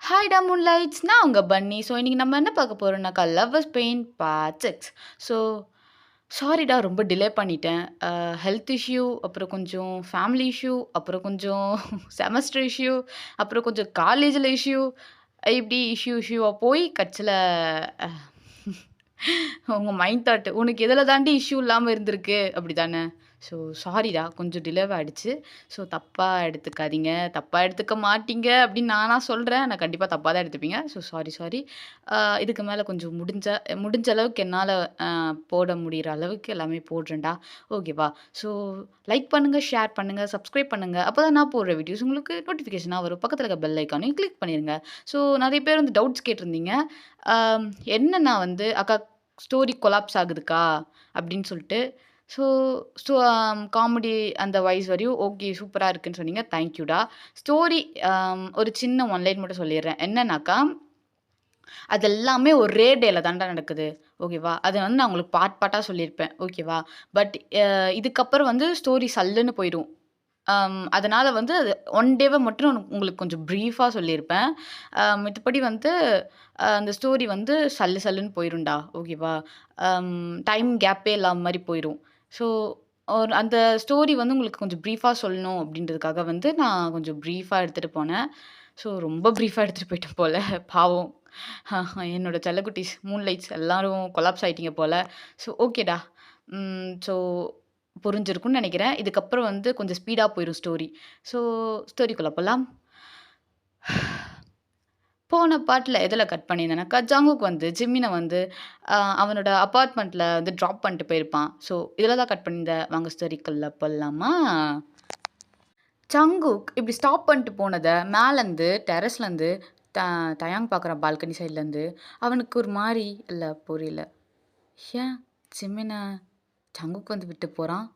Hi டா மூன்லைட்ஸ் நான் உங்க பன்னி. ஸோ இன்னைக்கு நம்ம என்ன பார்க்க போறோம்னாக்கா, love is pain part 6. So சாரிடா ரொம்ப டிலே பண்ணிட்டேன். ஹெல்த் இஷ்யூ, அப்புறம் கொஞ்சம் ஃபேமிலி இஷ்யூ, அப்புறம் கொஞ்சம் செமஸ்டர் இஷ்யூ, அப்புறம் கொஞ்சம் காலேஜில இஷ்யூ, இப்படி இஷ்யூவா போய் கடைசில அ உங்க மைண்ட் தாட் "உனக்கு எதுல தாண்டி இஷ்யூ இல்லாம இருந்திருக்கு" அப்படிதானே? ஸோ சாரிடா கொஞ்சம் டிலேவா ஆயிடுச்சு. ஸோ தப்பா எடுத்துக்காதீங்க. தப்பா எடுத்துக்க மாட்டீங்க அப்படின்னு நானா சொல்றேன். ஆனா கண்டிப்பா தப்பா தான் எடுத்துப்பீங்க. So sorry. இதுக்கு மேல கொஞ்சம் முடிஞ்ச அளவுக்கு என்னால அ போட முடியிற அளவுக்கு எல்லாமே போடுறேன்டா. ஓகேவா? ஸோ லைக் பண்ணுங்க, ஷேர் பண்ணுங்க, சப்ஸ்கிரைப் பண்ணுங்க. அப்பதான் நான் போடுற வீடியோஸ் உங்களுக்கு நோட்டிஃபிகேஷனா வரும். பக்கத்துல இருக்க பெல் ஐகானையும் கிளிக் பண்ணிருங்க. ஸோ நெறைய பேர் வந்து டவுட்ஸ் கேட்டிருந்தீங்க. அம் என்னன்னா வந்து, "அக்கா ஸ்டோரி கொலாப்ஸ் ஆகுதுக்கா" அப்படின்னு சொல்லிட்டு. ஸோ ஸோ காமெடி அந்த வைஸ் வரையும் ஓகே சூப்பரா இருக்குன்னு சொன்னீங்க. தேங்க் யூடா. ஸ்டோரி ஒரு சின்ன ஒன் லைன் மட்டும் சொல்லிர்றேன். என்னன்னாக்கா, அது எல்லாமே ஒரே டேல தான்டா நடக்குது. ஓகேவா? அத வந்து நான் உங்களுக்கு பார்ட்டா சொல்லியிருப்பேன். ஓகேவா? பட் இதுக்கப்புறம் வந்து ஸ்டோரி சல்லுன்னு போயிரும். அதனால வந்து அது ஒன் டேவ மட்டும் நான் உங்களுக்கு கொஞ்சம் பிரீஃபா சொல்லியிருப்பேன். மித்தபடி வந்து அந்த ஸ்டோரி வந்து சல்லுன்னு போயிரும்டா. ஓகேவா? டைம் கேப்பே இல்லாத மாரி போயிரும். ஸோ அந்த ஸ்டோரி வந்து உங்களுக்கு கொஞ்சம் பிரீஃபா சொல்லணும் அப்படின்றதுக்காக வந்து நான் கொஞ்சம் பிரீஃபா எடுத்துட்டு போனேன். ஸோ ரொம்ப பிரீஃபா எடுத்துட்டு போயிட்டேன் போல. பாவம். என்னோட செல்லக்குட்டீஸ், மூன்லைட்ஸ் எல்லாரும் கொலாப்ஸ் ஆயிட்டீங்க போல. ஸோ ஓகேடா. ஸோ புரிஞ்சிருக்கும்னு நெனைக்கிறேன். இதுக்கப்புறம் வந்து கொஞ்சம் ஸ்பீடா போயிரும் ஸ்டோரி. ஸோ ஸ்டோரிக்குள்ள போலாம். போன பார்ட்ல எதுல கட் பண்ணியிருந்தேனாக்கா, ஜங்குக் வந்து ஜிம்மின வந்து அவனோட அபார்ட்மெண்ட்ல வந்து ட்ராப் பண்ணிட்டு போயிருப்பான். ஸோ இதில தான் கட் பண்ணியிருந்தேன். வாங்க ஸ்டோரிக்குள்ள போலாமா? ஜங்குக் இப்படி ஸ்டாப் பண்ணிட்டு போனத மேலருந்து டெர்ரஸ்லருந்து த தயாங் பார்க்குறான் பால்கனி சைட்லருந்து. அவனுக்கு ஒரு மாரி இல்ல புரியல. ஏன் ஜிம்மின ஜங்குக் வந்து விட்டு போறான்?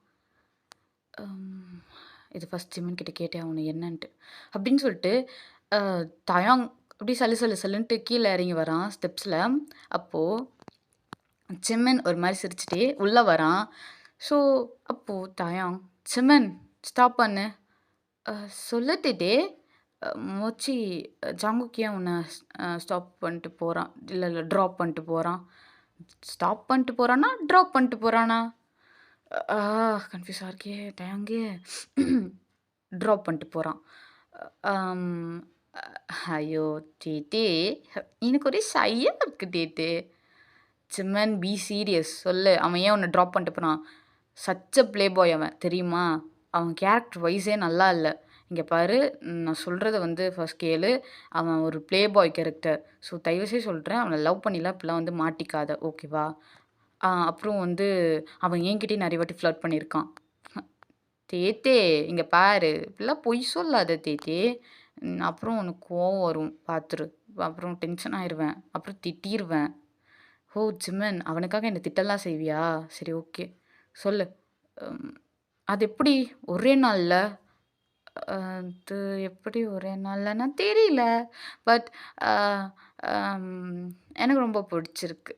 அம் இது ஃபர்ஸ்ட் ஜிமின் கிட்ட கேட்டே ஆவணும் என்னன்ட்டு. அப்படின்னு சொல்லிட்டு அ தயாங் அப்படியே சல்லுன்ட்டு கீழ இறங்கி வரான் ஸ்டெப்ஸ்ல. அப்போ ஜிமின் ஒரு மாரி சிரிச்சுட்டே உள்ள வரான். ஸோ அப்போ தயாங், "ஜிமின் ஸ்டாப் பண்ணு." அ சொல்லு டேடே. மோச்சி ஜங்குக் ஏன் உன்ன ஸ்டாப் பண்ணிட்டு போறான்? இல்ல ட்ராப் பண்ணிட்டு போறான். ஸ்டாப் பண்ணிட்டு போறானா? ட்ராப் பண்ணிட்டு போறானா? ஆ கன்ஃப்யூஸா இருக்கே! டேங்கே! ட்ராப் பண்ணிட்டு போறான். அம் ஐயோ! டேட்டே! எனக்கு ஒரே ஷையா இருக்கு டேட்டே. சிம்மன் பி சீரியஸ். சொல்லு. அவன் ஏன் உன்ன ட்ராப் பண்ணிட்டு போனான்? சச் அ ப்ளே பாய் அவன். தெரியுமா? அவன் கேரக்டர் வைஸே நல்லா இல்ல. இங்க பாரு, நான் சொல்றத வந்து ஃபர்ஸ்ட் கேளு. அவன் ஒரு ப்ளே பாய் கேரக்டர். ஸோ தயவுசெய்து சொல்றேன். அவன லவ் பண்ணிலாம் இப்படிலாம் வந்து மாட்டிக்காத. ஓகேவா? அப்புறம் வந்து அவன் என்கிட்டயும் நெறைய வாட்டி ஃப்ளர்ட் பண்ணியிருக்கான். தேத்தே! இங்க பாரு! இப்படிலாம் பொய் சொல்லாத தேத்தே! அப்புறம் உனக்கு கோவம் வரும். பாத்துரு. அப்புறம் டென்ஷன் ஆயிருவேன். அப்புறம் திட்டிருவேன். ஓ! ஜிம்மன் அவனுக்காக என்ன திட்டலாம் செய்வியா? சரி ஓகே. சொல்லு. ம். அது எப்படி ஒரே நாள்ல? அது எப்படி ஒரே நாள்லன்னா தெரியல. பட் அ அம் எனக்கு ரொம்ப புடிச்சிருக்கு.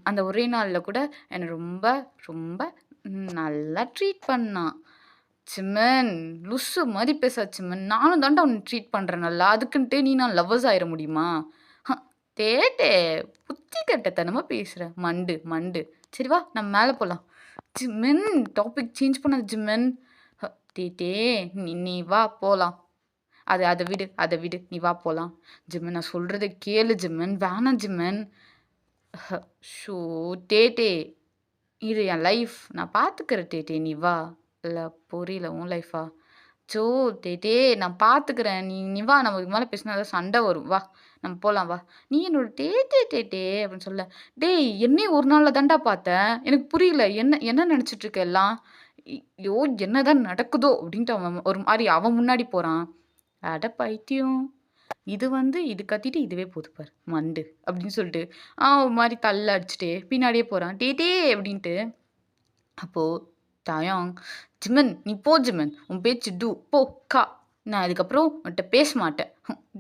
அந்த ஒரே நாள்ல கூட என்ன ரொம்ப, ரொம்ப நல்லா ட்ரீட் பண்ணான். "சிம்மன் லூசு மாரி பேசாத சிம்மன். நானும் தான்டா உன்ன ட்ரீட் பண்றேன் நல்லா. அதுக்குன்ட்டு நீ நான் லவ்வர்ஸ் ஆயிற முடியுமா?" ஹ டேட்டே புத்தி கெட்டத்தனமா பேசுற. மண்டு. சரி வா நம்ம மேல போலாம். ஜிம்மன் டாபிக் சேஞ்ச் பண்ணாத ஜிம்மன். டேட்டே நீ நீ வா போலாம். அத விடு. நீ வா போலாம். ஜிம்மன் நான் சொல்றத கேளு ஜிம்மன். வேணாம் ஜிம்மன். ஷோ டேட்டே! இது என் லைஃப். நான் பார்த்துக்கிறேன் டேட்டே நீ வா. இல்ல புரியல உன் லைஃபா? ச்சோ! டேட்டே நான் பார்த்துக்கிறேன். நீ நீ வா நம்ம இதுக்கு மேல பேசினா ஏதாவது சண்டை வரும். வா நம்ம போலாம் வா. நீ என்னோட டேட்டே அப்படின்னு சொல்ல. டேய் என்னையும் ஒரு நாள்ல தான்டா பார்த்தேன். எனக்கு புரியல. என்ன என்ன நெனச்சுட்டு இருக்க எல்லாம்? ஐயோ! என்னதான் நடக்குதோ? அப்படின்ட்டு அவன் ஒரு மாரி அவன் முன்னாடி போறான். அட பைத்தியம்! இது கத்திட்டு இதுவே போது பாரு. மண்டு அப்படின்னு சொல்லிட்டு, ஒரு மாரி தள்ள அடிச்சுட்டே பின்னாடியே போறான். டேய் அப்படின்ட்டு. அப்போ தாயாங், "ஜிம்மன் நீ போ ஜிம்மன். உன் பேச்சு டு. போ கா. நான் இதுக்கப்புறம் உன்ட்ட பேச மாட்டேன்."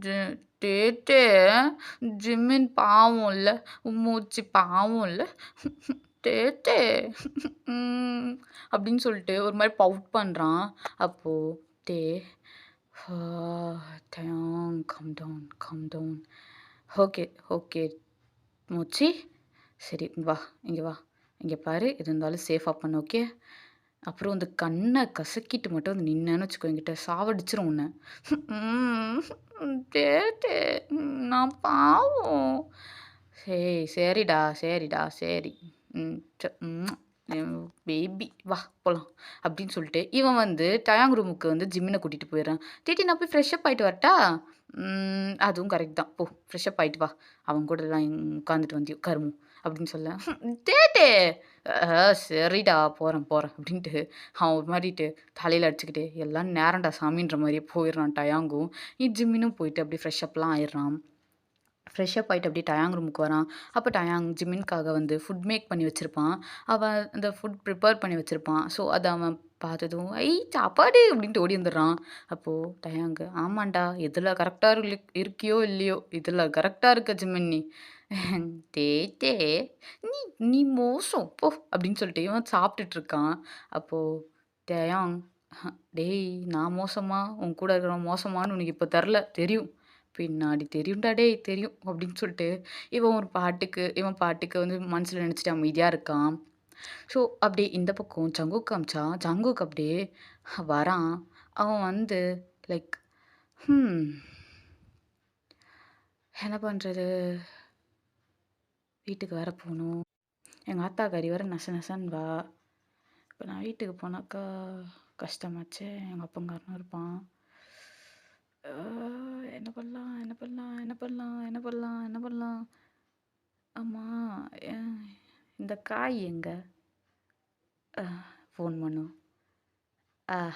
ஜி டேட்டே ஜிம்மின் பாவம்ல. மூச்சி பாவம்ல. டேட்டே ம் அப்படின்னு சொல்லிட்டு ஒரு மாரி பவுட் பண்றான். அப்போ டே டயாங் come down come down. Okay okay மூச்சி. சரி இங்க வா இங்க வா. இங்க பாரு எது இருந்தாலும் சேஃபா பண்ணு ஓகே. அப்புறம் இந்த கண்ண கசக்கிட்டு மட்டும் வந்து நின்னேன்னு வச்சுக்கோ என்கிட்ட சாவடிச்சுரும் உன்ன. டேட்டு நான் பாவம். சரிடா சரிடா சரி. ம் ச ம்ம். பேபி வா போலாம் அப்படின்னு சொல்லிட்டு இவன் வந்து டயாங் ரூமுக்கு வந்து ஜிம்மினை கூட்டிட்டு போயிடுறான். டிடி நான் போய் ஃப்ரெஷ் அப் ஆயிட்டு வரட்டா? அதுவும் கரெக்ட் தான். போ ஃப்ரெஷ் அப் ஆயிட்டு வா. அவன் கூடலாம் உட்காந்துட்டு வந்தியோ கருமம் அப்படின்னு சொல்ல. டேட்டே சரிடா போகிறேன் போகிறேன் அப்படின்ட்டு அவன் ஒரு மாதிரிட்டு தலையில் அடிச்சுக்கிட்டு எல்லாம் நேரம்டா சாமின்ற மாதிரியே போயிடுறான் டயாங்கும். ஜிம்மினும் போயிட்டு அப்படியே ஃப்ரெஷ் அப்லாம் ஆயிடுறான். ஃப்ரெஷ் அப் ஆயிட்டு அப்படியே டயாங் ரூமுக்கு வரான். அப்போ டயாங் ஜிமின்காக வந்து ஃபுட் மேக் பண்ணி வச்சிருப்பான். அவன் அந்த ஃபுட் ப்ரிப்பேர் பண்ணி வச்சிருப்பான். ஸோ அத அவன் பார்த்ததும், "ஐ சாப்பாடு!" அப்படின்ட்டு ஓடி வந்துடுறான். அப்போ டயாங்கு, "ஆமான்டா, எதுல கரெக்ட்டா இருக்கியோ இல்லையோ, இதுல கரெக்ட்டா இருக்க ஜிமின் நீ." "டேய் டேய், நீ நீ மோசம் போ" அப்படின்னு சொல்லிட்டு இவன் சாப்பிட்டுட்டு இருக்கான். அப்போ டயாங், "டேய் நான் மோசமா? உன் கூட இருக்கிறவன் மோசமான்னு உனக்கு இப்ப தெர்ல, தெரியும்." பின்னாடி தெரியும்டா டேய் தெரியும் அப்படின்னு சொல்லிட்டு இவன் பாட்டுக்கு வந்து மனசுல நினைச்சிட்டு அமைதியா இருக்கான். ஸோ அப்படியே இந்த பக்கம் ஜங்குக் காமிச்சா ஜங்குக் அப்படியே வரான். அவன் வந்து லைக் என்ன பண்றது, வீட்டுக்கு வேற போகணும். எங்க ஆத்தாக்காரி வேற நச நசன்னு வா. இப்போ நான் வீட்டுக்கு போனாக்கா கஷ்டமாச்சே. எங்கள் அப்பங்காரனும் இருப்பான். என்ன பண்ணலாம் என்ன பண்ணலாம் என்ன பண்ணலாம் என்ன பண்ணலாம் என்ன பண்ணலாம். ஆமாம், இந்த காய் எங்க? ஃபோன் பண்ணும்.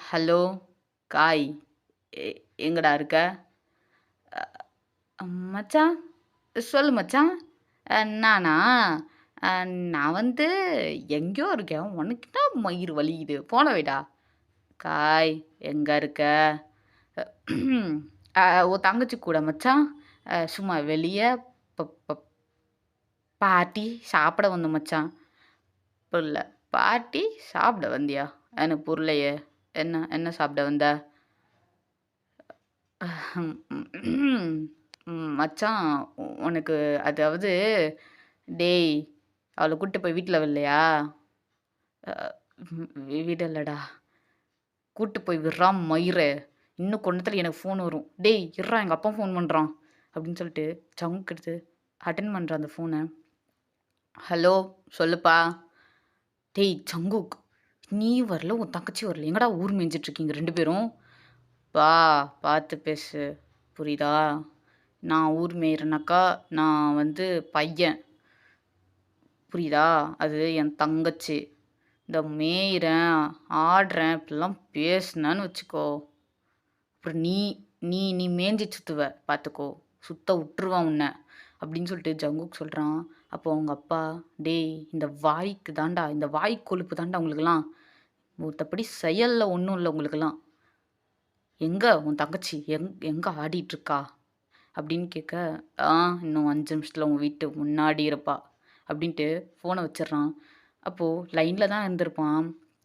ஹலோ காய், எங்கடா இருக்க? மச்சான் சொல்லு மச்சான். நானா? நான் வந்து எங்கேயோ இருக்கேன். உனக்கு என்ன மயிர் வலிக்குது? போன வைடா. காய் எங்கே இருக்க? உன் தங்கச்சி கூட மச்சான். சும்மா வெளியே பாட்டி சாப்பிட வந்தோம் மச்சான். புரியல. பாட்டி சாப்பிட வந்தியா? எனக்கு புரியலையே. என்ன என்ன சாப்பிட வந்த? மச்சான் உனக்கு அதாவது டேய் அவளை கூப்பிட்டு போய் வீட்டில் வரலையா? விடலடா. கூப்பிட்டு போய் விட்றான் மயிரை. இன்னும் கொஞ்ச நேரத்தில் எனக்கு ஃபோன் வரும். டேய் இருறா எங்கள் அப்பா ஃபோன் பண்ணுறான் அப்படின்னு சொல்லிட்டு சங்குக்கு எடுத்து அட்டன் பண்ணுறான் அந்த ஃபோனை. ஹலோ சொல்லுப்பா. டேய் சங்குக், நீ வரல உன் தங்கச்சி வரல, எங்கடா ஊர் மேய்ஞ்சிட்ருக்கீங்க 2 பேரும்? பா பார்த்து பேசு புரியுதா? நான் ஊர் மேயிறேனாக்கா நான் வந்து பையன் புரியுதா? அது என் தங்கச்சி. இந்த மேயிறேன் ஆடுறேன் இப்படிலாம் பேசுனேன்னு வச்சுக்கோ, அப்புறம் நீ நீ நீ மேய்ஞ்சி சுற்றுவ பார்த்துக்கோ, சுத்த விட்டுருவான் உன்னை அப்படின்னு சொல்லிட்டு ஜங்குக் சொல்கிறான். அப்போ அவங்க அப்பா, டேய் இந்த வாய்க்கு தாண்டா, இந்த வாய் கொழுப்பு தாண்டா உங்களுக்கெல்லாம், மற்றபடி செயலில் ஒன்றும் இல்லை உங்களுக்கெல்லாம். எங்கே உன் தங்கச்சி எங்கே ஆடிட்டுருக்கா அப்படின்னு கேட்க, இன்னும் 5 நிமிஷத்தில் உங்கள் வீட்டு முன்னாடி இருப்பா அப்படின்ட்டு ஃபோனை வச்சிடுறான். அப்போது லைனில் தான் இருந்திருப்பான்,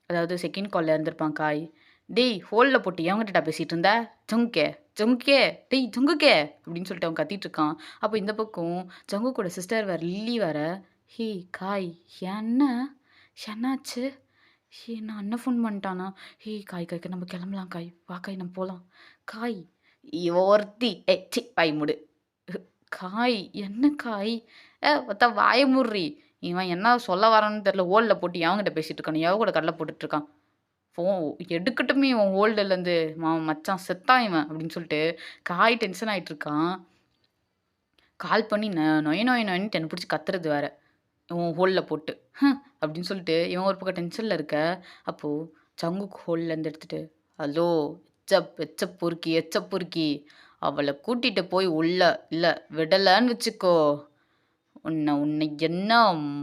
அதாவது செகண்ட் காலில் இருந்திருப்பான் காய். டேய் ஹோலில் போட்டு எவங்கிட்டடா பேசிகிட்டு இருந்த? ஜங்குக்கே ஜங்குக்கே டேய் ஜங்குக்கே அப்படின்னு சொல்லிட்டு அவன் கத்திட்டு இருக்கான். அப்போ இந்த பக்கம் ஜங்குக்கோட சிஸ்டர் வேறு லில்லி வேற, ஹே காய் என்ன என்னாச்சு? நான் அண்ணன் ஃபோன் பண்ணிட்டானா? ஹே காய் காய்க்கு நம்ம கிளம்பலாம் காய், வா காய் நம்ம போகலாம். காய் இவ ஒருத்தி சி வாய் மூடு. காய் என்ன காய்? ஒத்த வாய மூடுறி. இவன் என்ன சொல்ல வரான்னு தெரியல, ஓல்டில் போட்டு எவங்கிட்ட பேசிகிட்டு இருக்கான், எவ கூட கடலை போட்டுட்ருக்கான். எடுக்கட்டுமே இவன் ஓல்டுலேருந்து மச்சான் செத்தான் இவன் அப்படின்னு சொல்லிட்டு காய் டென்ஷன் ஆகிட்டு இருக்கான். கால் பண்ணி நொய நொய நொயன்ட்டு என்னை பிடிச்சி கத்துறது வேற, இவன் ஹோலில் போட்டு அப்படின்னு சொல்லிட்டு இவன் ஒரு பக்கம் டென்ஷனில் இருக்க. அப்போது சங்குக்கு ஹோல்லேருந்து எடுத்துகிட்டு, ஹலோ எச்சப் பொறுக்கி அவளை கூட்டிகிட்டு போய் உள்ள இல்லை விடலைன்னு வச்சுக்கோ, உன்னை என்ன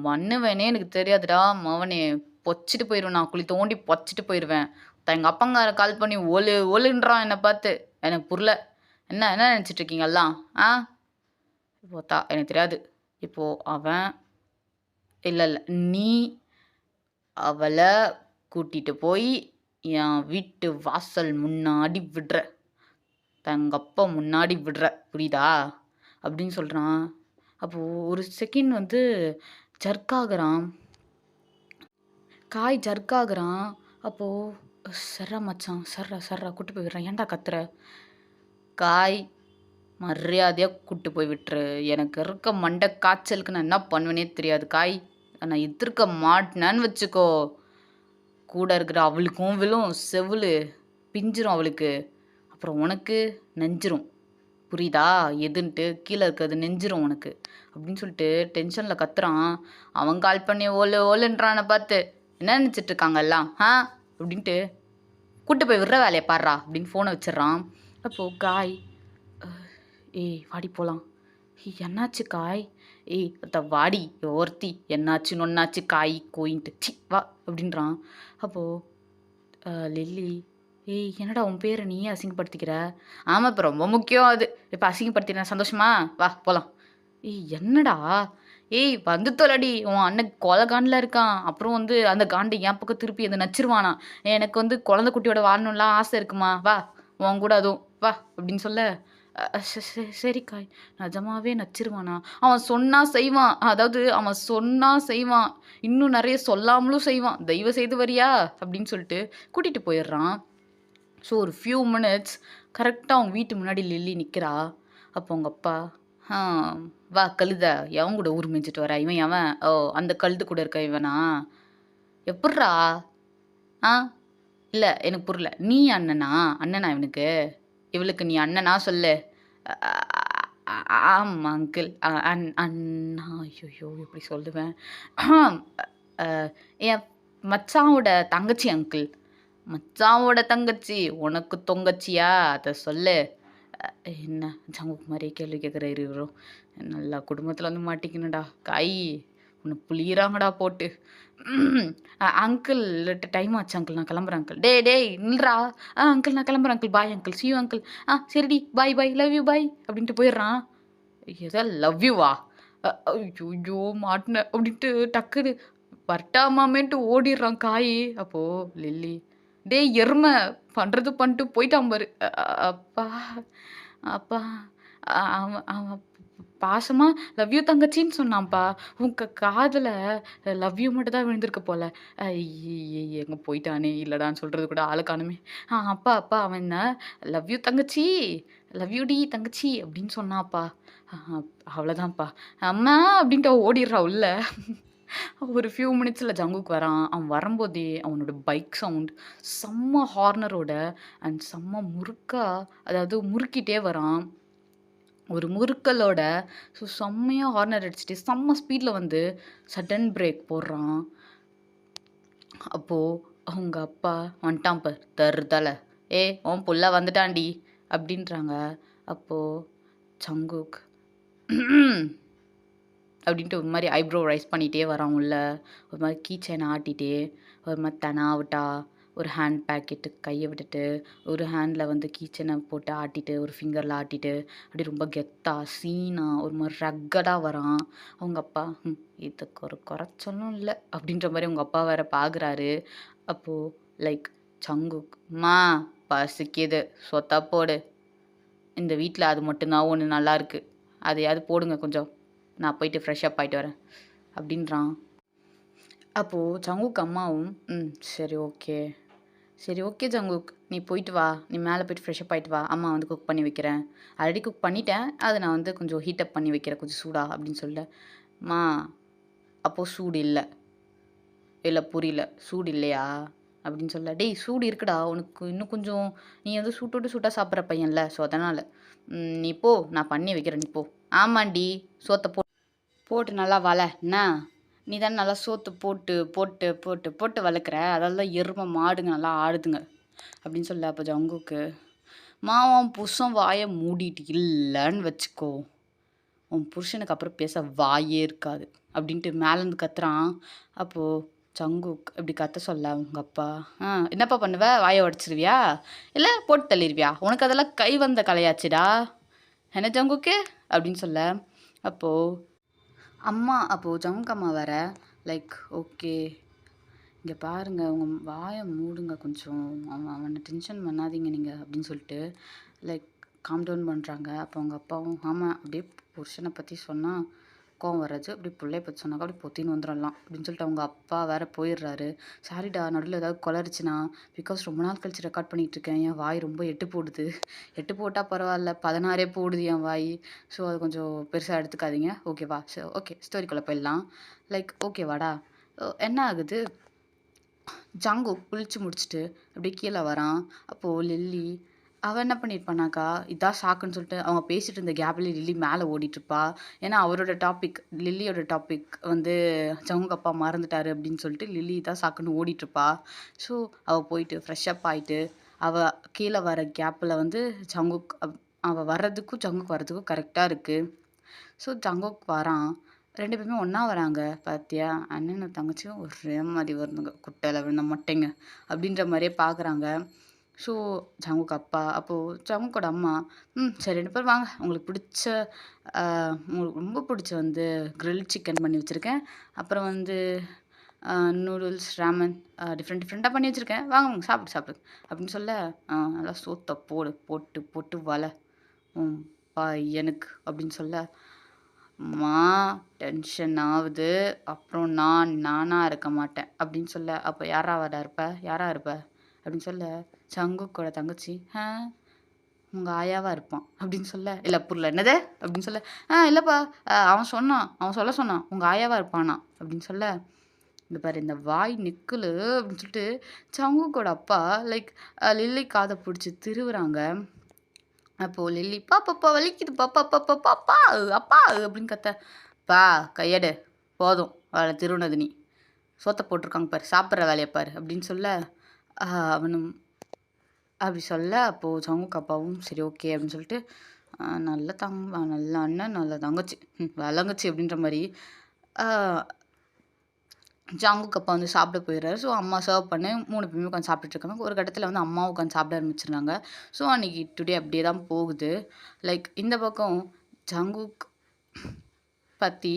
பண்ணுவேனே எனக்கு தெரியாதுடா மவனே, பொச்சிட்டு போயிடுவேன், நான் குழி தோண்டி பொச்சிட்டு போயிடுவேன். எங்கள் அப்பங்கார கால் பண்ணி ஒலுன்றான் என்னை பார்த்து, எனக்கு புரியல. என்ன என்ன நினச்சிட்ருக்கீங்க எல்லாம்? இப்போ எனக்கு தெரியாது. இப்போது அவன் இல்லை நீ அவளை கூட்டிகிட்டு போய் என் வீட்டு வாசல் முன்னாடி விடுற, எங்கள் அப்பா முன்னாடி விடுற புரியுதா அப்படின்னு சொல்கிறான். அப்போது ஒரு செகண்ட் வந்து ஜர்க்காகிறான், காய் ஜர்க்காகிறான். அப்போது சர்ரா மச்சான், சர்ரா சர்ரா கூட்டு போய் விடுறேன், ஏன்டா கத்துற? காய் மரியாதையாக கூட்டு போய் விட்டுரு, எனக்கு இருக்க மண்டை காய்ச்சலுக்கு நான் என்ன பண்ணுவேனே தெரியாது. காய் நான் எதிர்க்க மாட்டினேன்னு வச்சுக்கோ, கூட இருக்கிற அவளுக்கும் விழும், செவிலு பிஞ்சிரும் அவளுக்கு, அப்புறம் உனக்கு நெஞ்சிரும். புரியுதா? எதுன்ட்டு கீழே இருக்கிறது நெஞ்சிரும் உனக்கு அப்படின்னு சொல்லிட்டு டென்ஷனில் கத்துறான். அவன் கால் பண்ணி ஓலு ஓலுன்றானை பார்த்து என்ன நினச்சிட்டு இருக்காங்க எல்லாம் அப்படின்ட்டு கூட்டு போய் விடுற வேலையை பாடுறா அப்படின்னு ஃபோனை வச்சிடுறான். அப்போது காய் ஏய் வாடி போகலாம். என்னாச்சு காய்? ஏய் அத்த வாடி ஒருத்தி, என்னாச்சு ஒன்னாச்சு காய் கோயின்ட்டு சி வா அப்படின்றான். அப்போது லில்லி ஏய் என்னடா உன் பேரை நீயே அசிங்கப்படுத்திக்கிற? ஆமாம் இப்போ ரொம்ப முக்கியம் அது, இப்போ அசிங்கப்படுத்தின சந்தோஷமா வா போகலாம். ஏய் என்னடா? ஏய் வந்து தொலைடி, உன் அண்ணன் கொலை காண்டில் இருக்கான், அப்புறம் வந்து அந்த காண்டை என் பக்கம் திருப்பி அதை நச்சிருவானா, எனக்கு வந்து குழந்தை குட்டியோட வாழணும்லாம் ஆசை இருக்குமா, வா உன் கூட அதுவும் வா அப்படின்னு சொல்ல சரி காய் நிஜமாவே நச்சிருவானா? அவன் சொன்னா செய்வான், அதாவது அவன் சொன்னா செய்வான், இன்னும் நிறைய சொல்லாமலும் செய்வான், தயவு செய்து வரியா அப்படின்னு சொல்லிட்டு கூட்டிகிட்டு போயிடுறான். ஸோ ஒரு ஃபியூ மினிட்ஸ் கரெக்டாக அவங்க வீட்டு முன்னாடி லில்லி நிற்கிறா. அப்போ அவங்க அப்பா வா கழுத, எவன் கூட ஊர் மேய்ஞ்சிட்டு வர, இவன் எவன்? ஓ அந்த கழுது கூட இருக்க இவனா? எப்பட்றா? இல்லை எனக்கு புரியல, நீ அண்ணனா? அண்ணனா இவனுக்கு? இவளுக்கு நீ அண்ணனா சொல்லு. ஆமாம் அங்கிள். அண்ணா ஐயோ எப்படி சொல்லுவேன், என் மச்சாவோட தங்கச்சி அங்கிள். மச்சாவோட தங்கச்சி உனக்கு தொங்கச்சியா? அதை சொல்லு. என்ன ஜங்குக் மாதிரியே கேள்வி கேட்குற இவரும், நல்லா குடும்பத்தில் வந்து மாட்டிக்கணும்டா காய், உன்னை புளியிறாங்கடா போட்டு. அங்கிள் டைம் ஆச்சு அங்கிள், நான் கிளம்புறேன் அங்கிள். டேய் நில்றா. அங்கிள் நான் கிளம்புறேன் uncle, bye uncle, C you uncle. சரிடி பாய் பாய், லவ் யூ பாய் அப்படின்ட்டு போயிடுறான். ஏதோ லவ் யூவா? ஐயோ மாட்டினேன் அப்படின்ட்டு டக்குன்னு பட்டாமாமேன்ட்டு ஓடிடுறான் காய். அப்போது லில்லி டேய் எருமை பண்ணுறது பண்ணிட்டு போயிட்டான் பாரு. அப்பா அப்பா அவன் அவன் பாசமாக லவ் யூ தங்கச்சின்னு சொன்னான்ப்பா, உங்க காதில் லவ் யூ மட்டும் தான் விழுந்திருக்க போல. எங்கே போயிட்டானே, இல்லைடான்னு சொல்கிறது கூட ஆளை காணுமே. அப்பா அப்பா அவன் என்ன லவ் யூ தங்கச்சி, லவ் யூ டி தங்கச்சி அப்படின்னு சொன்னாப்பா. அவ்வளோதான்ப்பா அம்மா அப்படின்ட்டு ஓடிடுறா உள்ள. ஒரு ஃபியூ மினிட்ஸில் ஜங்குக்கு வரான். அவன் வரும்போதே அவனோட பைக் சவுண்ட் செம்ம ஹார்னரோட அண்ட் செம்ம முறுக்கா, அதாவது முறுக்கிட்டே வரான் ஒரு முறுக்கலோட. ஸோ செம்மையாக ஹார்னர் அடிச்சுட்டு செம்ம ஸ்பீடில் வந்து சடன் பிரேக் போடுறான். அப்போது அவங்க அப்பா வந்துட்டான் பார் தருதலை, உன் புள்ள வந்துட்டான்டி அப்படின்றாங்க. அப்போது ஜங்குக் அப்படின்ட்டு ஒரு மாதிரி ஐப்ரோ ரைஸ் பண்ணிகிட்டே வரான் உள்ள, ஒரு மாதிரி கீ செயினை ஆட்டிகிட்டே, ஒரு மாதிரி தனாவிட்டா ஒரு ஹேண்ட் பேக்கெட்டு கையை விட்டுட்டு, ஒரு ஹேண்டில் வந்து கீ செயினை போட்டு ஆட்டிட்டு, ஒரு ஃபிங்கரில் ஆட்டிட்டு, அப்படி ரொம்ப கெத்தா சீனாக ஒரு மாதிரி ரக்கடாக வரான். அவங்க அப்பா இதுக்கு ஒரு குறைச்சலும் இல்லை அப்படின்ற மாதிரி அவங்க அப்பா வேற பார்க்குறாரு. அப்போது லைக் ஜங்குக் பசிக்குது சொத்தா போடு, இந்த வீட்டில் அது மட்டும்தான் ஒன்று நல்லா இருக்குது, அதையாவது போடுங்க கொஞ்சம், நான் போயிட்டு ஃப்ரெஷ்ஷப் ஆகிட்டு வரேன் அப்படின்றான். அப்போது ஜங்குக் அம்மாவும் சரி ஓகே சரி ஓகே ஜங்குக், நீ போயிட்டு வா, நீ மேலே போயிட்டு ஃப்ரெஷ்ஷப் ஆகிட்டு வா, அம்மா வந்து குக் பண்ணி வைக்கிறேன், ஆல்ரெடி குக் பண்ணிட்டேன், அதை நான் வந்து கொஞ்சம் ஹீட்டப் பண்ணி வைக்கிறேன் கொஞ்சம் சூடா அப்படின்னு சொல்ல. அப்போது சூடு இல்லை, இல்லை புரியல, சூடு இல்லையா அப்படின்னு சொல்ல. டேய் சூடு இருக்குடா உனக்கு, இன்னும் கொஞ்சம் நீ வந்து சூட்டோடு சூட்டாக சாப்பிட்ற பையன்ல, ஸோ அதனால் நீ போ, நான் பண்ணி வைக்கிறேன், நீ போ. ஆமாண்டி சோத்தை போட்டு நல்லா என்ன, நீ தானே நல்லா சோத்து போட்டு போட்டு போட்டு போட்டு வளர்க்குற, அதெல்லாம் எருமை மாடுங்க நல்லா ஆடுதுங்க அப்படின்னு சொல்ல. அப்போ ஜங்குக்கு உன் புருஷன் வாயை மூடிட்டு இல்லைன்னு வச்சுக்கோ, உன் புருஷனுக்கு அப்புறம் பேச வாயே இருக்காது அப்படின்ட்டு மேலேருந்து கத்துறான். அப்போது ஜங்குக் இப்படி கத்த சொல்ல அவங்க அப்பா என்னப்பா பண்ணுவ, வாயை உடச்சிருவியா இல்லை போட்டு தள்ளிடுவியா, உனக்கு அதெல்லாம் கை வந்த கலையாச்சுடா என்ன ஜங்குக்கு அப்படின்னு சொல்ல. அப்போது ஜங்குக் அம்மா வேற லைக் ஓகே இங்கே பாருங்கள், உங்கள் வாயை மூடுங்க கொஞ்சம், அவனை டென்ஷன் பண்ணாதீங்க நீங்கள் அப்படின்னு சொல்லிட்டு லைக் காம் டவுன் பண்ணுறாங்க. அப்போ அவங்க அப்பாவும் ஆமாம் அப்படியே புருஷனை பற்றி சொன்னால் கோவம் வராது, அப்படி பிள்ளைய பற்றி சொன்னாக்கா அப்படி பொத்தின்னு வந்துடலாம் அப்படின்னு சொல்லிட்டு அவங்க அப்பா வேற போயிடுறாரு. சாரிடா நடுவில் ஏதாவது கொலரிச்சுனா, பிகாஸ் ரொம்ப நாள் கழிச்சு ரெக்கார்ட் பண்ணிட்டு இருக்கேன், என் வாய் ரொம்ப எட்டு போடுது. எட்டு போட்டால் பரவாயில்ல, 16 போடுது என் வாய். ஸோ அது கொஞ்சம் பெருசாக எடுத்துக்காதீங்க, ஓகேவா? ஸோ ஓகே, ஸ்டோரிக்குள்ளே போயிடலாம். லைக் ஓகேவாடா. என்ன ஆகுது, ஜங்குக் குளிச்சு முடிச்சுட்டு அப்படியே கீழே வரான். அப்போது லில்லி அவள் என்ன பண்ணியிருப்பானாக்கா, இதான் ஷாக்குன்னு சொல்லிட்டு அவங்க பேசிட்டு இருந்த கேப்லேயே லில்லி மேலே ஓடிட்டுருப்பா. ஏன்னா அவரோட டாபிக், லில்லியோட டாபிக் வந்து ஜங்குக் அப்பா மறந்துட்டாரு அப்படின்னு சொல்லிட்டு லில்லி தான் ஷாக்குன்னு ஓடிட்டுருப்பா. ஸோ அவள் போயிட்டு ஃப்ரெஷ் அப் ஆகிட்டு அவள் கீழே வர கேப்பில் வந்து ஜங்குக் அவள் வர்றதுக்கும் ஜங்குக் வர்றதுக்கும் கரெக்டாக இருக்குது. ஸோ ஜங்குக் வரான். 2 பேருமே ஒன்றா வராங்க. பார்த்தியா, அண்ணனும் தங்கச்சியும் ஒரே மாதிரி வருதுங்க, குட்டையில் விழுந்த மொட்டைங்க அப்படின்ற மாதிரியே பார்க்குறாங்க. ஸோ ஜங்குக் அப்பா அப்போது ஜங்குக்கோட அம்மா சரி 2 பேர் வாங்க, உங்களுக்கு பிடிச்ச உங்களுக்கு ரொம்ப பிடிச்ச வந்து கிரில் சிக்கன் பண்ணி வச்சுருக்கேன், அப்புறம் வந்து நூடுல்ஸ் ராமன் டிஃப்ரெண்ட்டாக பண்ணி வச்சுருக்கேன், வாங்க வாங்க சாப்பிடு சாப்பிடு அப்படின்னு சொல்ல நல்லா சோத்தை போட்டு போட்டு வலை பையனுக்கு அப்படின்னு சொல்ல, அம்மா டென்ஷன் ஆகுது, அப்புறம் நானாக இருக்க மாட்டேன் அப்படின்னு சொல்ல, அப்போ யாரா இருப்ப அப்படின்னு சொல்ல, சங்குக்கோட தங்கச்சி உங்கள் ஆயாவாக இருப்பான் அப்படின்னு சொல்ல, இல்லை புரியல என்னது அப்படின்னு சொல்ல, இல்லைப்பா அவன் சொல்ல சொன்னான் உங்கள் ஆயாவாக இருப்பானா அப்படின்னு சொல்ல, இந்த பாரு இந்த வாய் நிக்கலு அப்படின்னு சொல்லிட்டு சங்குக்கோட அப்பா லைக் லில்லி காதை பிடிச்சி திருவுறாங்க. அப்போது லில்லி பாப்பா வலிக்குது பாப்பா பாப்பா பாப்பா அப்பா அப்படின்னு கத்த, பா கையடு போதும் அவளை திருவுனது, நீ சோத்தை போட்டிருக்காங்க பாரு, சாப்பிட்ற வேலையை பாரு அப்படின்னு சொல்ல, அவனும் அப்படி சொல்ல, அப்போது ஜங்குக் அப்பாவும் சரி ஓகே அப்படின்னு சொல்லிட்டு நல்ல அண்ணன் நல்ல தங்கச்சி வளங்கச்சி அப்படின்ற மாதிரி ஜங்குக் அப்பா வந்து சாப்பிட போயிடுறாரு. ஸோ அம்மா சர்வ் பண்ணி 3 பேருமே உட்காந்து சாப்பிட்டுட்டு இருக்காங்க. ஒரு கட்டத்தில் வந்து அம்மாவும் உட்காந்து சாப்பிட ஆரம்பிச்சிடுறாங்க. ஸோ அன்றைக்கி டுடே அப்படியே தான் போகுது. லைக் இந்த பக்கம் ஜங்குக் பற்றி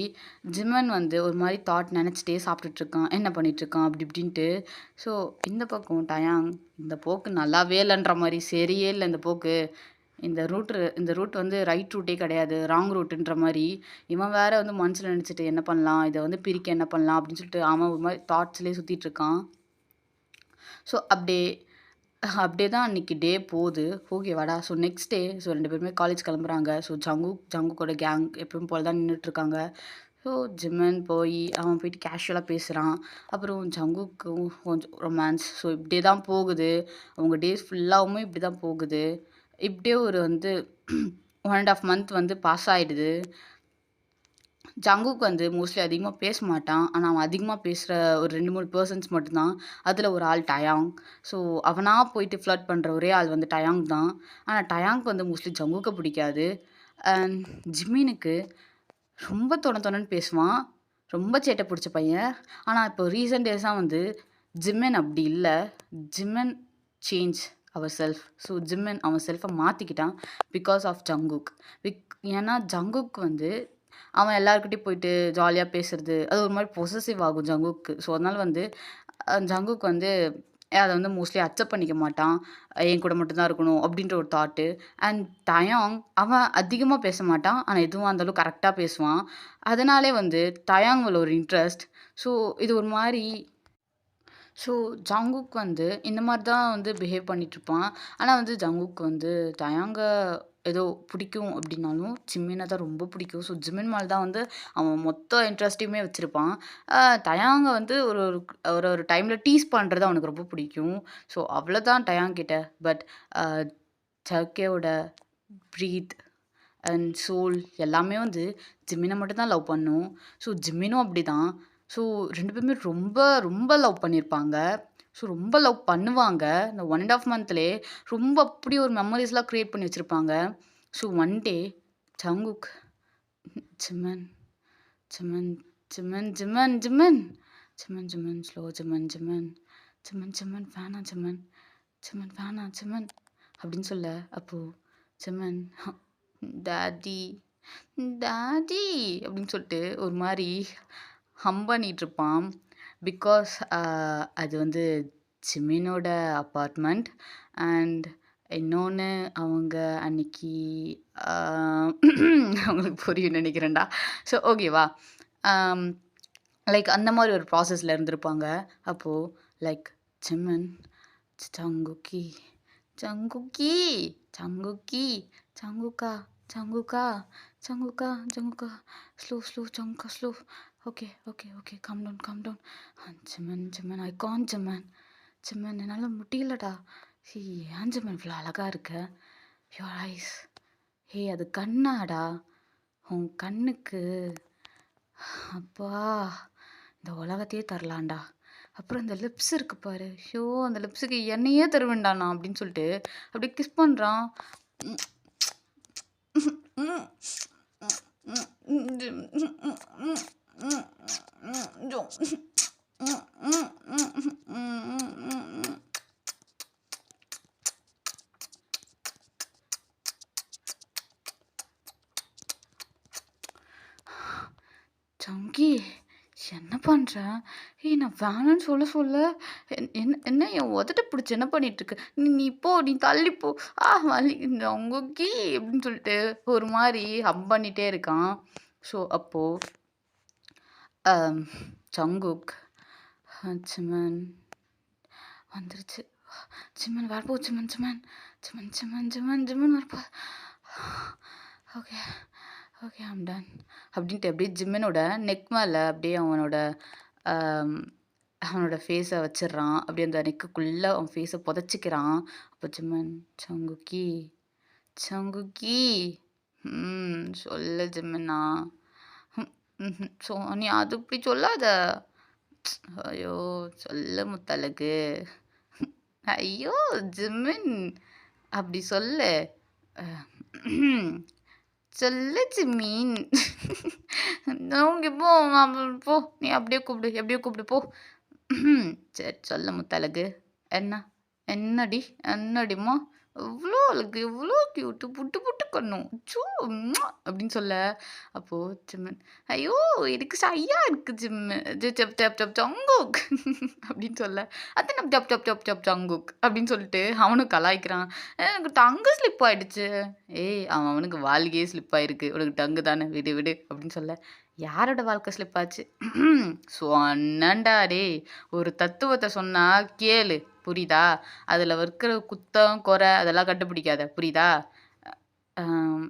ஜிமன் வந்து ஒரு மாதிரி தாட் நினச்சிட்டே சாப்பிட்டுட்ருக்கான், என்ன பண்ணிகிட்ருக்கான் அப்படி இப்படின்ட்டு. ஸோ இந்த பக்கம் டயாங் இந்த போக்கு நல்லாவே இல்லைன்ற மாதிரி, சரியே இல்லை இந்த போக்கு, இந்த ரூட் வந்து ரைட் ரூட்டே கிடையாது, ராங் ரூட்டுன்ற மாதிரி இவன் வேற வந்து மனசில் நினச்சிட்டு என்ன பண்ணலாம், இதை வந்து பிரிக்க என்ன பண்ணலாம் அப்படின்னு சொல்லிட்டு அவன் ஒரு மாதிரி தாட்ஸ்லேயே சுற்றிட்டு இருக்கான். ஸோ அப்படியே தான் அன்றைக்கி டே போகுது. ஓகேவாடா. ஸோ நெக்ஸ்ட் டே ஸோ 2 பேருமே காலேஜ் கிளம்புறாங்க. ஸோ ஜங்குக்கோட கேங் எப்பவும் போல தான் நின்றுட்டுருக்காங்க. ஸோ ஜிம்மன் அவன் போயிட்டு கேஷுவலாக பேசுகிறான். அப்புறம் ஜங்குக்கும் கொஞ்சம் ரொமான்ஸ். ஸோ இப்படியே தான் போகுது. அவங்க டேஸ் ஃபுல்லாகவுமே இப்படி தான் போகுது. இப்படியே ஒரு வந்து 1.5 மந்த் வந்து பாஸ் ஆகிடுது. ஜங்குக் வந்து மோஸ்ட்லி அதிகமாக பேச மாட்டான். ஆனால் அவன் அதிகமாக பேசுகிற ஒரு 2, 3 பெர்சன்ஸ் மட்டும்தான். அதில் ஒரு ஆள் டயாங். ஸோ அவனாக போயிட்டு ஃப்ளர்ட் பண்ணுற ஒரே ஆள் வந்து டயாங் தான். ஆனால் டயாங்க்கு வந்து மோஸ்ட்லி ஜங்குக்கை பிடிக்காது. அண்ட் ஜிம்மினுக்கு ரொம்ப தொணன்னு பேசுவான். ரொம்ப சேட்டை பிடிச்ச பையன். ஆனால் இப்போ ரீசெண்ட் டேஸாக வந்து ஜிம்மன் அப்படி இல்லை. ஜிம்மன் சேஞ்ச் அவர் செல்ஃப். ஸோ ஜிம்மன் அவன் செல்ஃபை மாற்றிக்கிட்டான் பிகாஸ் ஆஃப் ஜங்குக். ஏன்னா ஜங்குக் வந்து அவன் எல்லாருக்கிட்டையும் போயிட்டு ஜாலியாக பேசுறது, அது ஒரு மாதிரி பொசசிவ் ஆகும் ஜங்குக்கு. ஸோ அதனால் வந்து ஜங்குக் வந்து அதை வந்து மோஸ்ட்லி அக்செப்ட் பண்ணிக்க மாட்டான். என் கூட மட்டும்தான் இருக்கணும் அப்படின்ற ஒரு தாட்டு. அண்ட் டயாங் அவன் அதிகமாக பேச மாட்டான். ஆனால் எதுவாக இருந்தாலும் கரெக்டாக பேசுவான். அதனாலே வந்து டயாங் மேல ஒரு இன்ட்ரெஸ்ட். ஸோ இது ஒரு மாதிரி ஸோ ஜங்குக் வந்து இந்த மாதிரி தான் வந்து பிஹேவ் பண்ணிகிட்ருப்பான். ஆனால் வந்து ஜங்குக் வந்து டயாங்க ஏதோ பிடிக்கும் அப்படின்னாலும் ஜிம்மினை தான் ரொம்ப பிடிக்கும். ஸோ ஜிம்மின் மேலே தான் வந்து அவன் மொத்த இன்ட்ரெஸ்ட்டையுமே வச்சுருப்பான். டயாங்கை வந்து ஒரு ஒரு ஒரு டைமில் டீஸ் பண்ணுறது அவனுக்கு ரொம்ப பிடிக்கும். ஸோ அவ்வளோதான் டயாங் கிட்ட. பட் ஜர்கேவோட ப்ரீத் அண்ட் சோல் எல்லாமே வந்து ஜிம்மினை மட்டும்தான் லவ் பண்ணும். ஸோ ஜிம்மினும் அப்படி தான். ஸோ 2 பேருமே ரொம்ப ரொம்ப லவ் பண்ணியிருப்பாங்க. ஸோ ரொம்ப லவ் பண்ணுவாங்க. இந்த 1.5 மந்த்லேயே ரொம்ப அப்படி ஒரு மெமரிஸ்லாம் க்ரியேட் பண்ணி வச்சுருப்பாங்க. So one day Jungkook Jimin Jimin Jimin Jimin Jimin Jimin Jimin slow Jimin Jimin Jimin Jimin வேணாம் ஜிம்மன் ஜிம்மன் வேணாம் ஜிம்மன் அப்படின்னு சொல்ல, அப்போது ஜிம்மன் டாடி டாடி அப்படின்னு சொல்லிட்டு ஒரு மாதிரி பண்ணிகிட்ருப்பான். பிகாஸ் அது வந்து ஜிம்மினோட அப்பார்ட்மெண்ட். அண்ட் இன்னொன்னு அவங்க அன்னைக்கு ஆ அவங்களுக்கு புரியும்னு நெனைக்கிறேன்டா. ஸோ ஓகேவா? அம் லைக் அந்த மாரி ஒரு ப்ராசஸ்ல இருந்திருப்பாங்க. அப்போ லைக் "சிம்மன், சங்குக்கி, சங்குக்கி, சங்குக்கி, சங்குக்கா, சங்குக்கா, சங்குக்கா, சங்குக்கா, ஸ்லோ, ஸ்லோ, சங்குக்கா, slow. Okay, okay, okay. Calm down, calm down. Jimin, Jimin, I can't Jimin. Jimin என்னால முடியலடா. ஏன் சிம்மன் இவ்ளோ அழகா இருக்க? Your eyes. ஏய் அது கண்ணாடா. உன் கண்ணுக்கு அப்பா! இந்த உலகத்தையே தரலான்டா. அப்புறம் இந்த லிப்ஸ் இருக்கு பாரு. ஐயோ! அந்த லிப்ஸுக்கு என்னையே தருவேன்டா நான் அப்படின்னு சொல்லிட்டு, அப்படியே கிஸ் பண்றான். சங்கி என்ன பண்ற? ஏய் நான் வேணான்னு சொல்ல சொல்ல என்ன என் உதட்ட பிடிச்சு என்ன பண்ணிட்டு இருக்க? நீ நீ போ நீ தள்ளி போ. வலிக்குது சங்குக்கி அப்படின்னு சொல்லிட்டு ஒரு மாரி ஹம் பண்ணிட்டே இருக்கான். ஸோ அப்போ அம், சங்குக் சிமன் வந்துருச்சு. சிமன் வரப்போ சிமன் சிமன் சிமன் சிமன் சிமன் சிமன் வரப்போ. ஓகே ஓகே ஐம் டன் அப்படின்ட்டு அப்படியே ஜிம்மனோட நெக் மேலே அப்படியே ஆம், அவனோட ஃபேஸை வச்சிடுறான். அப்படியே அந்த நெக்குக்குள்ளே அவன் ஃபேஸை புதைச்சிக்கிறான். அப்போ ஜிம்மன் சங்குக்கி சங்குக்கி சொல்ல ஜிம்மனா நீ அது இப்படி சொல்லாத. ஐயோ சொல்ல முத்தழகு. ஐயோ ஜிம்மின் அப்படி சொல்லு. அஹ், சொல்லு ஜிம்மின். இங்கே போ போ நீ அப்படியே கூப்பிடு எப்படியோ கூப்பிடு போ. சரி சொல்ல முத்தழகு. என்ன என்னடி என்னடிம்மா எவ்வளோ அழகு எவ்வளோ கியூட்டு புட்டு புட்டு கண்ணும் சூ அப்படின்னு சொல்ல. அப்போ ஜிம்மன் ஐயோ எனக்கு சையா இருக்கு ஜிம்மு ஜப் ஜப் ஜப் ஜங்குக் அப்படின்னு சொல்ல. அது நம்ம ஜப் ஜப் ஜப் ஜப் ஜங்குக் அப்படின்னு சொல்லிட்டு அவனும் கலாய்க்கிறான். எனக்கு டங்கு ஸ்லிப் ஆயிடுச்சு. ஏய் அவனுக்கு வாழ்க்கையே ஸ்லிப் ஆயிருக்கு உனக்கு டங்கு தானே விடு விடு அப்படின்னு சொல்ல. யாரோட வாழ்க்கை ஸ்லிப் ஆச்சு? சொன்னண்டா டேய் ஒரு தத்துவத்தை சொன்னா கேளு புரியுதா? அதுல இருக்கிற குத்தம் குறை அதெல்லாம் கண்டுபிடிக்காத புரியுதா?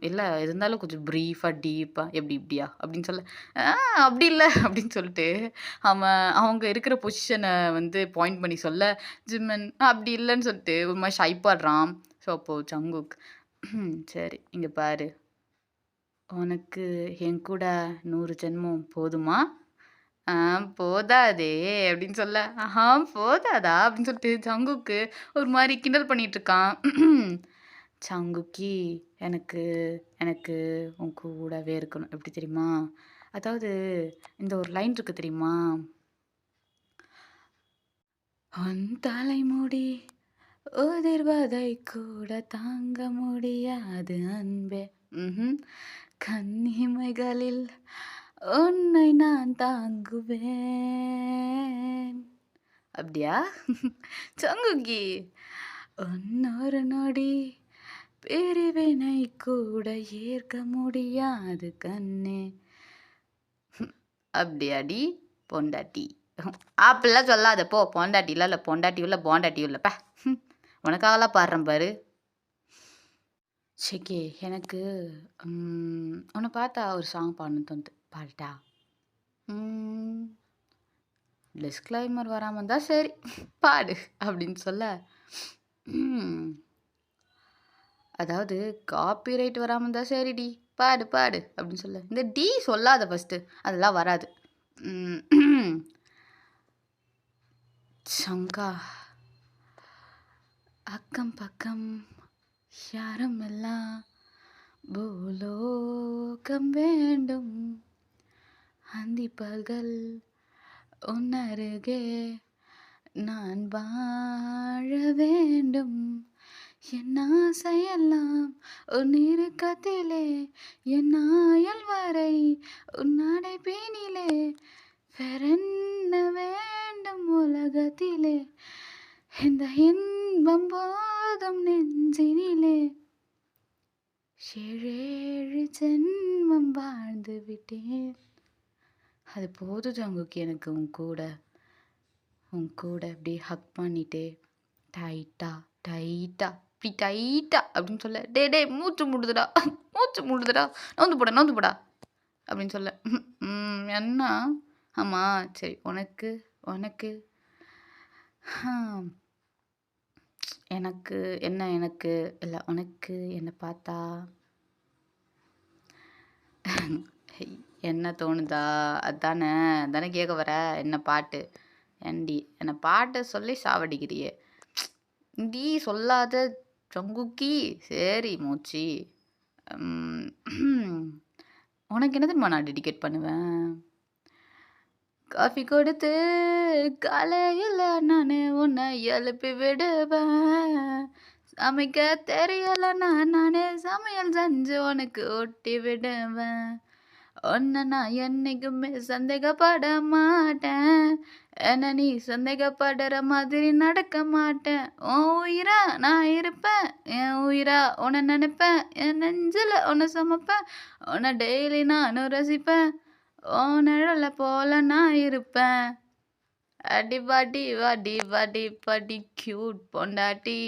இல்ல இருந்தாலும் கொஞ்சம் பிரீஃபா டீப்பா எப்படி இப்படியா அப்படின்னு சொல்ல. அப்படி இல்லை அப்படின்னு சொல்லிட்டு அவங்க இருக்கிற பொசிஷனை வந்து பாயிண்ட் பண்ணி சொல்ல. ஜிம்மன் அப்படி இல்லைன்னு சொல்லிட்டு ஒரு மாதிரி ஷைப்பாடுறான். ஸோ அப்போ சங்குக் சரி இங்க பாரு உனக்கு என் கூட 100 ஜென்மம் போதுமா? போதாதே அப்படின்னு சொல்ல. போதாதா அப்படின்னு சொல்லிட்டு ஜங்குக்கு ஒரு மாதிரி கிண்டல் பண்ணிட்டு இருக்கான். சங்குக்கி எனக்கு எனக்கு உன் கூடவே இருக்கணும் எப்படி தெரியுமா? அதாவது இந்த ஒரு லைன் இருக்கு தெரியுமா? உன் தலைமுடி உதிர்வதை கூட தாங்க முடியாது அன்பே. கன்னிமைகளில் உன்னை நான் தாங்குவேன். அப்படியா? சங்குக்கி இன்னொரு நொடி பிரிவினை கூட ஏற்க முடியாது கண்ணே. அப்படியாடி பொண்டாட்டி? அப்படிலாம் சொல்லாத போ. பொண்டாட்டிலாம் இல்லை பொண்டாட்டியும் இல்லை பொண்டாட்டியும் இல்லைப்பா. உனக்காகலாம் பாடுறேன் பாரு. ஷெகே எனக்கு உன்னை பார்த்தா ஒரு சாங் பாடணும்னு தோணுது. பாடட்டா? டிஸ்க்ளைமர் வராமல் இருந்தால் சரி பாடு அப்படின்னு சொல்ல. அதாவது காப்பிரைட் வராமல் இருந்தால் சரிடி பாடு பாடு அப்படின்னு சொல்ல. இந்த டி சொல்லாத ஃபஸ்ட்டு அதெல்லாம் வராது. சங்கா அக்கம் பக்கம் யாரும் எல்லாம் பூலோகம் வேண்டும் அந்தி பகல் உன்னருகே நான் வாழ வேண்டும் என் ஆசையெல்லாம் உன் இறுக்கத்திலே என் ஆயல் வரை உன் அடைப்பினிலே வேறென்ன வேண்டும் உலகத்திலே இந்த இன்பம் போதும் நெஞ்சினிலே ஏழேழு ஜென்மம் வாழ்ந்து விட்டேன். அது போதும் ஜங்குக்கு எனக்கு உன் கூட அப்படியே ஹக் பண்ணிட்டே டைட்டா டைட்டா இப்படி டைட்டா அப்படின்னு சொல்ல டே மூச்சு முடுதுடா நோந்து போடா அப்படின்னு சொல்ல என்ன ஆமாம் சரி உனக்கு உனக்கு எனக்கு எனக்கு இல்லை உனக்கு என்னை பார்த்தா என்ன தோணுதா அதானே தானே கேட்க வர என்ன பாட்டு ஏண்டி என்னை பாட்டை சொல்லி சாவடிக்கிறியே நீ சொல்லாத ஜங்குக்கி சரி மூச்சி உனக்கு என்ன தெரியுமா நான் டெடிகேட் பண்ணுவேன் காஃபி கொடுத்து காலையில் நான் உன்னை எழுப்பி விடுவேன் சமைக்க தெரியலன்னா நானே சமையல் செஞ்சு உனக்கு ஒட்டி விடுவேன் உன்னை நான் என்னைக்குமே சந்தேகப்பட மாட்டேன் என்ன நீ சந்தேகப்படுற மாதிரி நடக்க மாட்டேன் உன் உயிரா நான் இருப்பேன் என் உயிரா உன்னை நினைப்பேன் என் நெஞ்சில் உன்னை சமைப்பேன் உன்னை டெய்லி நானும் ரசிப்பேன் உன் நிழலை போல நான் இருப்பேன் அடி வாடி வாடி வாடி பாடி கியூட் பொண்டாட்டி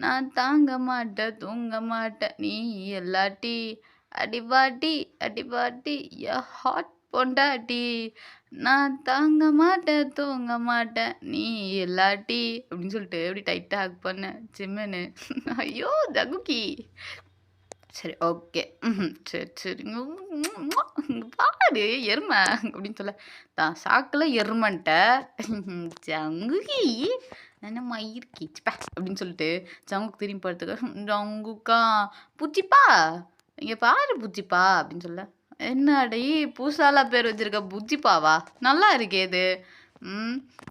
நான் தாங்க மாட்டேன் தூங்க மாட்டேன் நீ எல்லாட்டி அடி வாடி ஹாட் பொண்டாட்டி நான் தாங்க மாட்டேன் தூங்க மாட்டேன் நீ எல்லாட்டி அப்படின்னு சொல்லிட்டு எப்படி டைட்டாக ஹக் பண்ணேன் ஜிம்முன்னு ஐயோ ஜகுக்கி சரி ஓகே சரி சரி பாரு எருமை அப்படின்னு சொல்ல தான் சாக்கில் எருமன்ட்ட ஜங்குகி என்னம்மா இருக்கீச்சுப்பா அப்படின்னு சொல்லிட்டு ஜங்குக்கு திரும்பி படுத்துக்க ஜங்குக்கா பூச்சிப்பா இங்கே பாரு புச்சிப்பா அப்படின்னு சொல்ல என்னடி பூசாலா பேர் வச்சிருக்க புச்சிப்பாவா நல்லா இருக்கே இது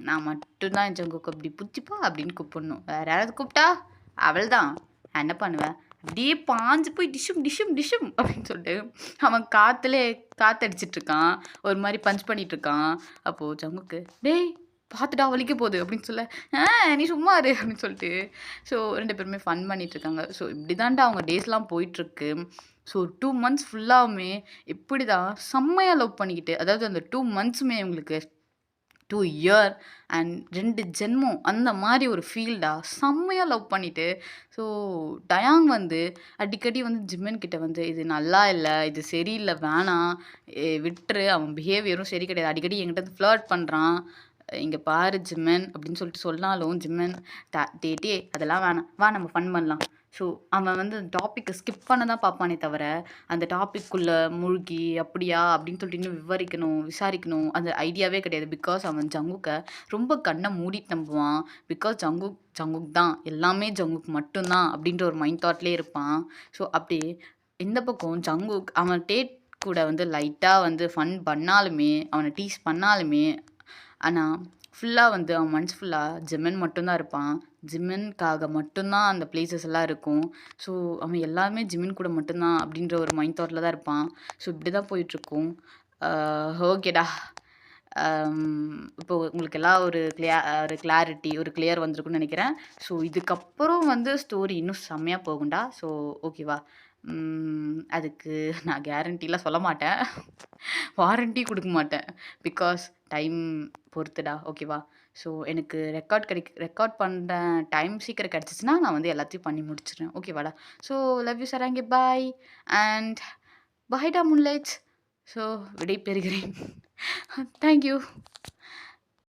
நான் மட்டும்தான் என் ஜங்குக்கு அப்படி புச்சிப்பா அப்படின்னு கூப்பிடணும் வேற யாராவது கூப்பிட்டா அவள் தான் என்ன பண்ணுவேன் அப்படியே பாஞ்சு போய் டிஷும் அப்படின்னு சொல்லிட்டு அவன் காத்தடிச்சிட்டு இருக்கான் ஒரு மாதிரி பஞ்ச் பண்ணிட்டு இருக்கான் அப்போது ஜங்குக்கு டேய் பார்த்துட்டா வலிக்க போகுது அப்படின்னு சொல்ல நீ சும்மா இரு அப்படின்னு சொல்லிட்டு ஸோ 2 பேருமே ஃபன் பண்ணிட்டு இருக்காங்க ஸோ இப்படி தான்டா அவங்க டேஸ்லாம் போயிட்டுருக்கு ஸோ 2 மந்த்ஸ் ஃபுல்லாகவுமே இப்படி தான் செம்மையாக லவ் பண்ணிக்கிட்டு அதாவது அந்த 2 மந்த்ஸுமே உங்களுக்கு 2 இயர் அண்ட் 2 ஜென்மம் அந்த மாதிரி ஒரு ஃபீல்டா செம்மையாக லவ் பண்ணிட்டு ஸோ டயாங் வந்து அடிக்கடி வந்து ஜிம்மன் கிட்ட வந்து இது நல்லா இல்லை இது சரியில்லை வேணாம் விட்டுரு அவன் பிஹேவியரும் சரி கிடையாது அடிக்கடி என்கிட்ட வந்து ஃப்ளர்ட் பண்ணுறான் இங்கே பாரு ஜிம்மன் அப்படின்னு சொல்லிட்டு சொன்னாலும் ஜிம்மன் டே அதெல்லாம் வேணாம் வா நம்ம ஃபன் பண்ணலாம் ஸோ அவன் வந்து அந்த டாப்பிக்கை ஸ்கிப் பண்ண தான் பார்ப்பானே தவிர அந்த டாப்பிக்குள்ளே மூழ்கி அப்படியா அப்படின்னு சொல்லிட்டு இன்னும் விசாரிக்கணும் அந்த ஐடியாவே கிடையாது பிகாஸ் அவன் ஜங்குக்கை ரொம்ப கண்ணை மூடிட்டு நம்புவான் பிகாஸ் ஜங்குக் தான் எல்லாமே ஜங்குக் மட்டும்தான் அப்படின்ற ஒரு மைண்ட் தாட்லேயே இருப்பான் ஸோ அப்படி இந்த பக்கம் ஜங்குக் அவன் டேட் கூட வந்து லைட்டாக வந்து ஃபன் பண்ணாலுமே அவனை டீஸ் பண்ணாலுமே ஆனால் ஃபுல்லாக வந்து அவன் மனசு ஃபுல்லாக ஜிம்மன் மட்டும்தான் இருப்பான் ஜிம்மனுக்காக மட்டும்தான் அந்த பிளேசஸ் எல்லாம் இருக்கும் ஸோ அவன் எல்லாமே ஜிம்மன் கூட மட்டும்தான் அப்படின்ற ஒரு மைண்ட் தாட்டில் தான் இருப்பான் ஸோ இப்படி தான் போயிட்டுருக்கும் ஓகேடா இப்போ உங்களுக்கு எல்லாம் ஒரு கிளாரிட்டி ஒரு கிளியர் வந்திருக்குன்னு நினைக்கிறேன் ஸோ இதுக்கப்புறம் வந்து ஸ்டோரி இன்னும் செம்மையாக போகும்டா ஸோ ஓகேவா அதுக்கு நான் கேரண்டிலாம் சொல்ல மாட்டேன் வாரண்டி கொடுக்க மாட்டேன் பிகாஸ் டைம் பொறுத்துடா ஓகேவா ஸோ எனக்கு ரெக்கார்ட் பண்ணுற டைம் சீக்கிரம் கிடச்சிச்சின்னா நான் வந்து எல்லாத்தையும் பண்ணி முடிச்சிடுறேன் ஓகேவாடா ஸோ லவ் யூ சராங்கே பாய் அண்ட் பாய்டா முன்லைட்ஸ் ஸோ விடை பெறுகிறேன் தேங்க்யூ